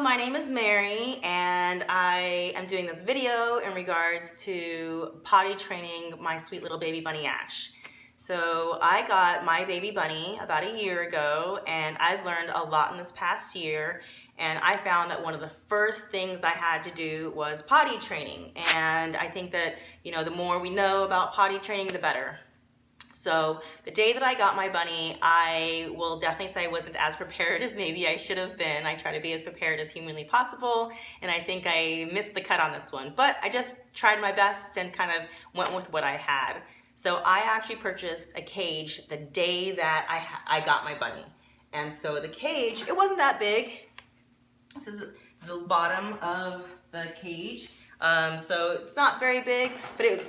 my name is Mary, and I am doing this video in regards to potty training my sweet little baby bunny Ash. So I got my baby bunny about a year ago, and I've learned a lot in this past year, and I found that one of the first things I had to do was potty training. And I think that, the more we know about potty training, the better. So the day that I got my bunny, I will definitely say I wasn't as prepared as maybe I should have been. I try to be as prepared as humanly possible, and I think I missed the cut on this one. But I just tried my best and kind of went with what I had. So I actually purchased a cage the day that I got my bunny. And so the cage, it wasn't that big. This is the bottom of the cage. So it's not very big, but it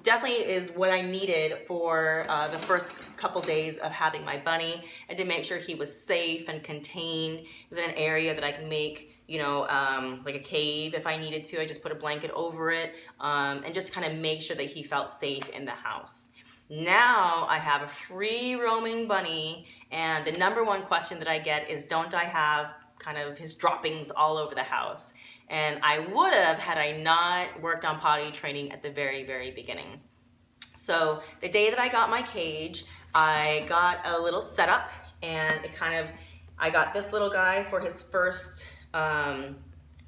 definitely is what I needed for the first couple days of having my bunny, and to make sure he was safe and contained. It was in an area that I can make, like a cave if I needed to. I just put a blanket over it, and just kind of make sure that he felt safe in the house. Now I have a free roaming bunny, and the number one question that I get is, don't I have kind of his droppings all over the house? And I would have had I not worked on potty training at the very, very beginning. So the day that I got my cage, I got a little setup, and I got this little guy for his first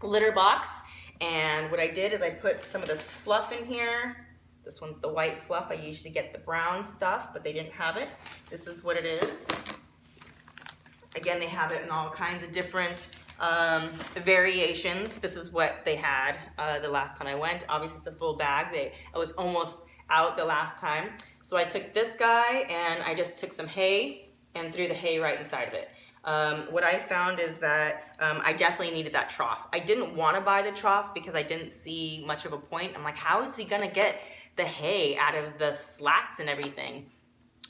litter box. And what I did is I put some of this fluff in here. This one's the white fluff. I usually get the brown stuff, but they didn't have it. This is what it is. Again, they have it in all kinds of different variations. This is what they had the last time I went. Obviously, it's a full bag. I was almost out the last time. So I took this guy, and I just took some hay and threw the hay right inside of it. What I found is that I definitely needed that trough. I didn't want to buy the trough because I didn't see much of a point. I'm like, how is he gonna get the hay out of the slats and everything?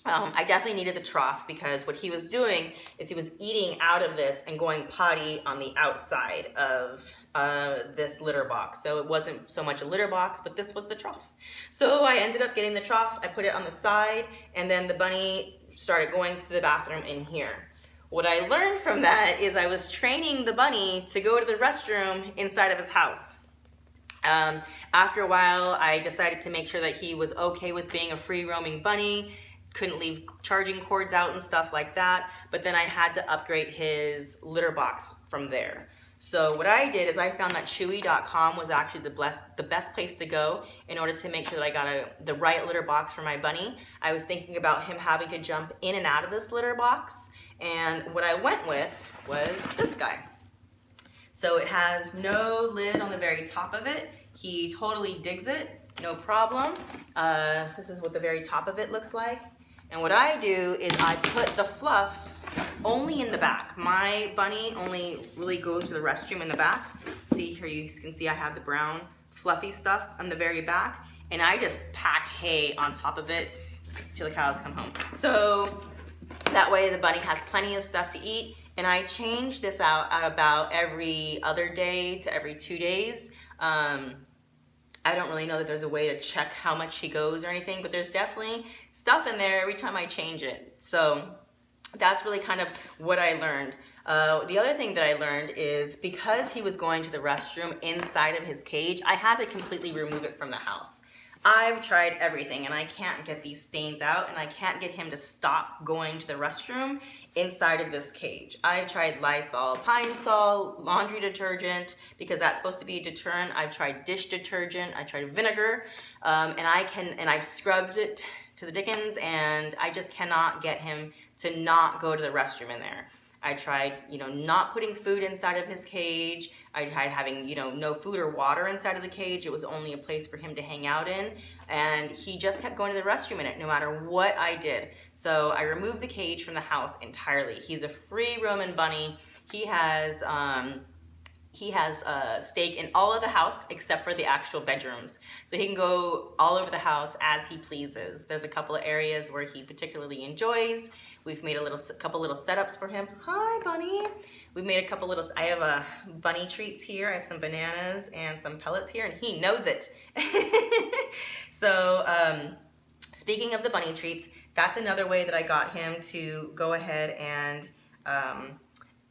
I definitely needed the trough, because what he was doing is he was eating out of this and going potty on the outside of this litter box. So it wasn't so much a litter box, but this was the trough. So I ended up getting the trough. I put it on the side, and then the bunny started going to the bathroom in here. What I learned from that is I was training the bunny to go to the restroom inside of his house. After a while, I decided to make sure that he was okay with being a free roaming bunny. Couldn't leave charging cords out and stuff like that, but then I had to upgrade his litter box from there. So what I did is I found that Chewy.com was actually the best place to go in order to make sure that I got the right litter box for my bunny. I was thinking about him having to jump in and out of this litter box, and what I went with was this guy. So it has no lid on the very top of it. He totally digs it, no problem. This is what the very top of it looks like. And what I do is I put the fluff only in the back. My bunny only really goes to the restroom in the back. See, here you can see I have the brown fluffy stuff on the very back, and I just pack hay on top of it till the cows come home. So that way the bunny has plenty of stuff to eat, and I change this out about every other day to every 2 days. I don't really know that there's a way to check how much he goes or anything, but there's definitely stuff in there every time I change it. So that's really kind of what I learned. The other thing that I learned is, because he was going to the restroom inside of his cage, I had to completely remove it from the house. I've tried everything, and I can't get these stains out, and I can't get him to stop going to the restroom inside of this cage. I've tried Lysol, Pine Sol, laundry detergent, because that's supposed to be a deterrent. I've tried dish detergent, I tried vinegar, and I've scrubbed it to the dickens, and I just cannot get him to not go to the restroom in there. I tried, not putting food inside of his cage. I tried having, no food or water inside of the cage. It was only a place for him to hang out in. And he just kept going to the restroom in it no matter what I did. So I removed the cage from the house entirely. He's a free roaming bunny. He has a stake in all of the house except for the actual bedrooms. So he can go all over the house as he pleases. There's a couple of areas where he particularly enjoys. We've made a couple little setups for him. Hi, bunny. We've made a couple little, I have bunny treats here. I have some bananas and some pellets here, and he knows it. So speaking of the bunny treats, that's another way that I got him to go ahead and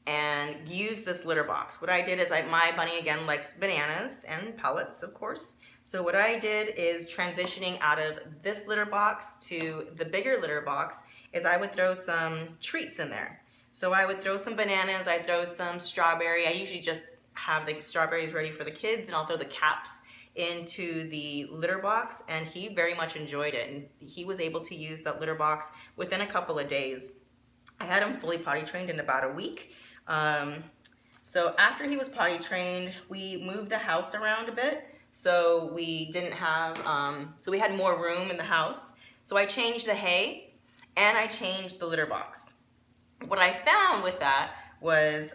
and use this litter box. What I did is my bunny again likes bananas and pellets, of course. So what I did is transitioning out of this litter box to the bigger litter box is I would throw some treats in there. So I would throw some bananas, I'd throw some strawberry. I usually just have the strawberries ready for the kids, and I'll throw the caps into the litter box, and he very much enjoyed it, and he was able to use that litter box within a couple of days. I had him fully potty trained in about a week. So after he was potty trained, we moved the house around a bit, so we didn't have, so we had more room in the house. So I changed the hay and I changed the litter box. What I found with that was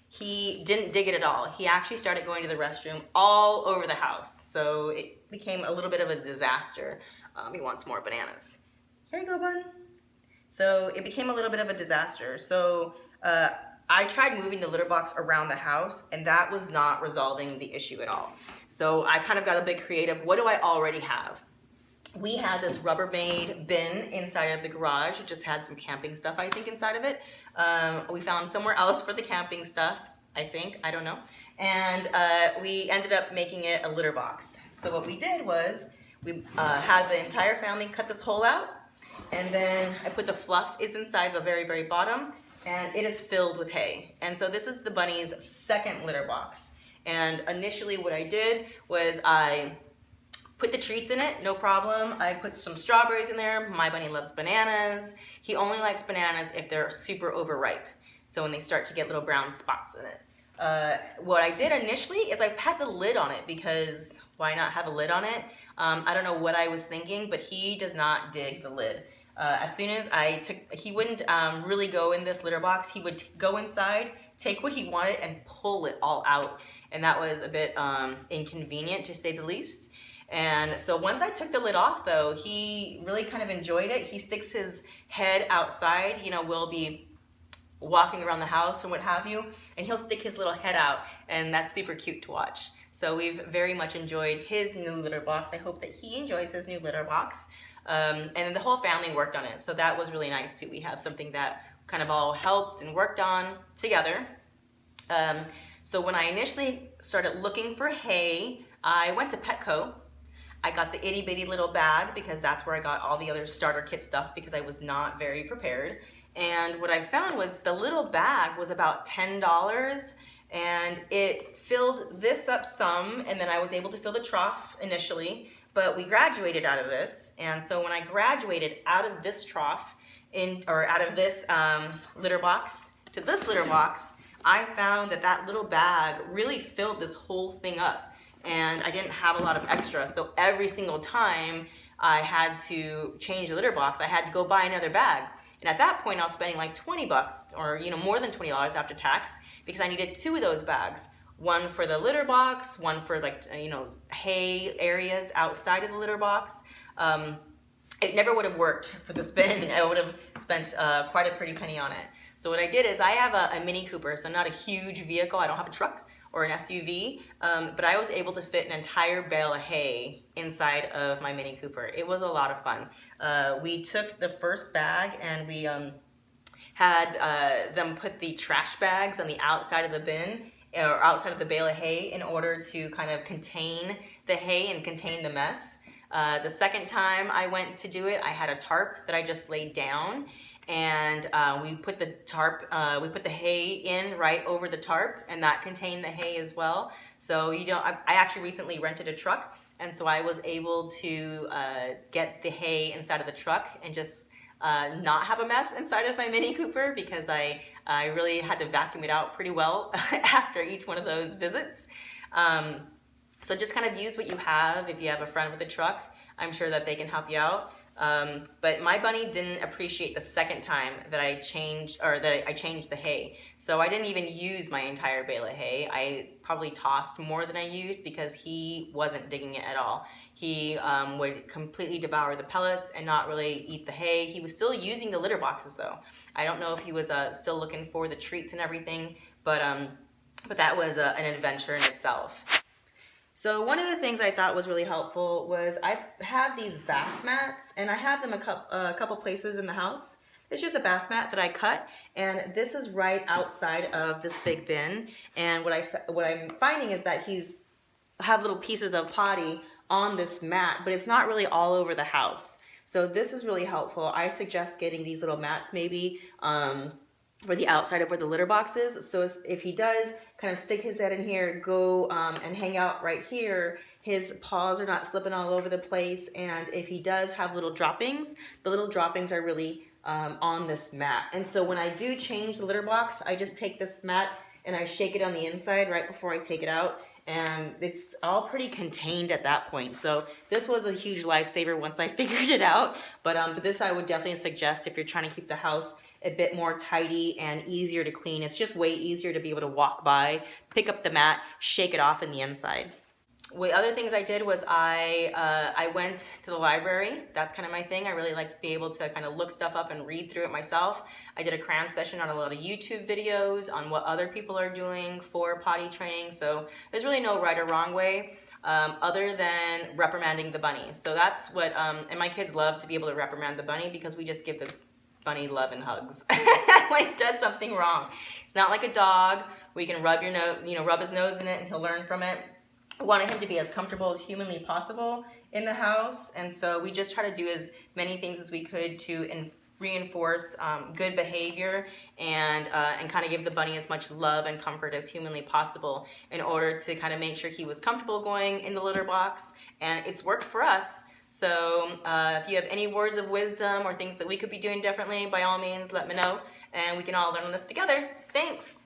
he didn't dig it at all. He actually started going to the restroom all over the house. So it became a little bit of a disaster. He wants more bananas. Here you go, bun. So it became a little bit of a disaster. So I tried moving the litter box around the house, and that was not resolving the issue at all. So I kind of got a bit creative. What do I already have? We had this Rubbermaid bin inside of the garage. It just had some camping stuff, I think, inside of it. We found somewhere else for the camping stuff, I think, I don't know. And we ended up making it a litter box. So what we did was we had the entire family cut this hole out, and then I put the fluff is inside the very, very bottom, and it is filled with hay. And so this is the bunny's second litter box. And initially what I did was I put the treats in it, no problem. I put some strawberries in there. My bunny loves bananas. He only likes bananas if they're super overripe. So when they start to get little brown spots in it. What I did initially is I had the lid on it, because why not have a lid on it? I don't know what I was thinking, but he does not dig the lid. As soon as he wouldn't really go in this litter box. He would go inside, take what he wanted, and pull it all out. And that was a bit inconvenient, to say the least. And so once I took the lid off, though, he really kind of enjoyed it. He sticks his head outside. You know, we'll be walking around the house and what have you, and he'll stick his little head out, and that's super cute to watch. So we've very much enjoyed his new litter box. I hope that he enjoys his new litter box. And the whole family worked on it, so that was really nice too. We have something that kind of all helped and worked on together. So when I initially started looking for hay, I went to Petco. I got the itty bitty little bag, because that's where I got all the other starter kit stuff, because I was not very prepared. And what I found was the little bag was about $10, and it filled this up some, and then I was able to fill the trough initially, but we graduated out of this. And so when I graduated out of this trough, out of this litter box to this litter box, I found that that little bag really filled this whole thing up. And I didn't have a lot of extra, so every single time I had to change the litter box, I had to go buy another bag. And at that point, I was spending like 20 bucks, or more than $20 after tax, because I needed 2 of those bags. One for the litter box, one for like hay areas outside of the litter box. It never would have worked for the bin. I would have spent quite a pretty penny on it. So what I did is I have a Mini Cooper, so not a huge vehicle. I don't have a truck or an SUV, but I was able to fit an entire bale of hay inside of my Mini Cooper. It was a lot of fun. We took the first bag, and we had them put the trash bags on the outside of the bin, or outside of the bale of hay, in order to kind of contain the hay and contain the mess. The second time I went to do it, I had a tarp that I just laid down, and we put the tarp, we put the hay in right over the tarp, and that contained the hay as well. So I actually recently rented a truck, and so I was able to get the hay inside of the truck and just not have a mess inside of my Mini Cooper, because I really had to vacuum it out pretty well after each one of those visits. So just kind of use what you have. If you have a friend with a truck, I'm sure that they can help you out. But my bunny didn't appreciate the second time that I changed the hay. So I didn't even use my entire bale of hay. I probably tossed more than I used, because he wasn't digging it at all. He would completely devour the pellets and not really eat the hay. He was still using the litter boxes though. I don't know if he was still looking for the treats and everything, but that was an adventure in itself. So one of the things I thought was really helpful was I have these bath mats, and I have them a couple places in the house. It's just a bath mat that I cut, and this is right outside of this big bin. And what I'm finding is that he's have little pieces of potty on this mat, but it's not really all over the house. So this is really helpful. I suggest getting these little mats maybe for the outside of where the litter box is. So if he does kind of stick his head in here, go and hang out right here, his paws are not slipping all over the place. And if he does have little droppings, the little droppings are really on this mat. And so when I do change the litter box, I just take this mat and I shake it on the inside right before I take it out. And it's all pretty contained at that point. So this was a huge lifesaver once I figured it out. But this I would definitely suggest if you're trying to keep the house a bit more tidy and easier to clean. It's just way easier to be able to walk by, pick up the mat, shake it off in the inside. The other things I did was I went to the library. That's kind of my thing. I really like to be able to kind of look stuff up and read through it myself. I did a cram session on a lot of YouTube videos on what other people are doing for potty training. So there's really no right or wrong way other than reprimanding the bunny. So that's what, and my kids love to be able to reprimand the bunny because we just give the bunny love and hugs when it does something wrong. It's not like a dog. We can rub rub his nose in it and he'll learn from it. I wanted him to be as comfortable as humanly possible in the house, and so we just try to do as many things as we could to reinforce good behavior and kind of give the bunny as much love and comfort as humanly possible in order to kind of make sure he was comfortable going in the litter box, and it's worked for us. So if you have any words of wisdom or things that we could be doing differently, by all means let me know, and we can all learn this together. Thanks!